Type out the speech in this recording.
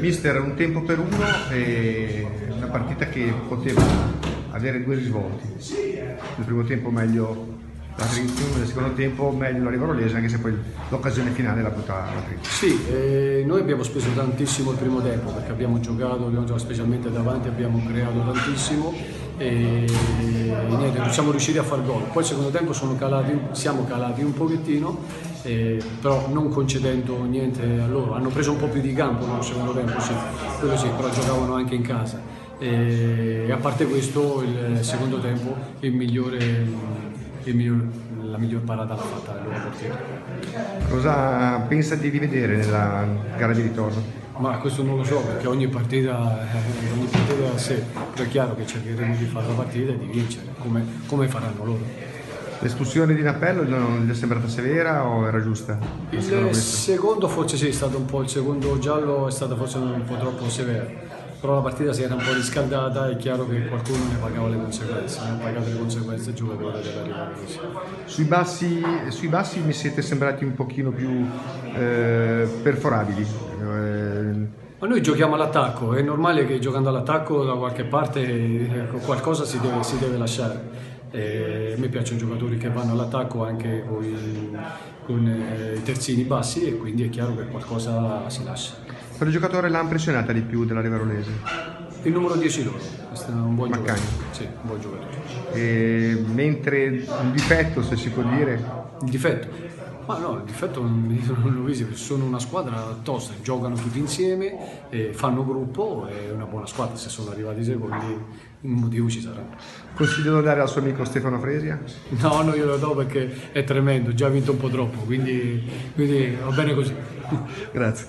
Mister, un tempo per uno e una partita che poteva avere due risvolti. Nel primo tempo meglio la Trincum, nel secondo tempo meglio la Rivarolese, anche se poi l'occasione finale la butta la Trincum. Sì, noi abbiamo speso tantissimo il primo tempo perché abbiamo giocato specialmente davanti, abbiamo creato tantissimo e niente, non siamo riusciti a far gol. Poi il secondo tempo siamo calati un pochettino, però non concedendo niente a loro. Hanno preso un po' più di campo nel secondo tempo, sì, quello sì, però giocavano anche in casa. E a parte questo, il secondo tempo la miglior parata l'ha fatta il loro portiere. Cosa pensa di rivedere nella gara di ritorno? Ma questo non lo so perché ogni partita è a sé, però è chiaro che cercheremo di fare la partita e di vincere, come faranno loro. L'espulsione di Nappello non gli è sembrata severa o era giusta? Il secondo forse sì, è stato un po', il secondo giallo è stata forse un po' troppo severa, però la partita si era un po' riscaldata e è chiaro che qualcuno ne pagava le conseguenze, ne ha pagato le conseguenze il giocatore della Rivarolese. Sui bassi mi siete sembrati un pochino più perforabili. Ma noi giochiamo all'attacco, è normale che giocando all'attacco da qualche parte qualcosa si deve lasciare. A me piacciono giocatori che vanno all'attacco anche con i terzini bassi e quindi è chiaro che qualcosa si lascia. Quale giocatore l'ha impressionata di più della Rivarolese? Il numero 10 loro, è un buon Maccagni. giocatore. Sì, un buon giocatore. Mentre il difetto, se si può dire, Il difetto? Ma no, il difetto non lo vedo, sono una squadra tosta, giocano tutti insieme, fanno gruppo, è una buona squadra, se sono arrivati secondi un motivo ci sarà. consiglio da dare al suo amico Stefano Fresia? No, non glielo do perché è tremendo, già ha vinto un po' troppo, quindi va bene così. Grazie.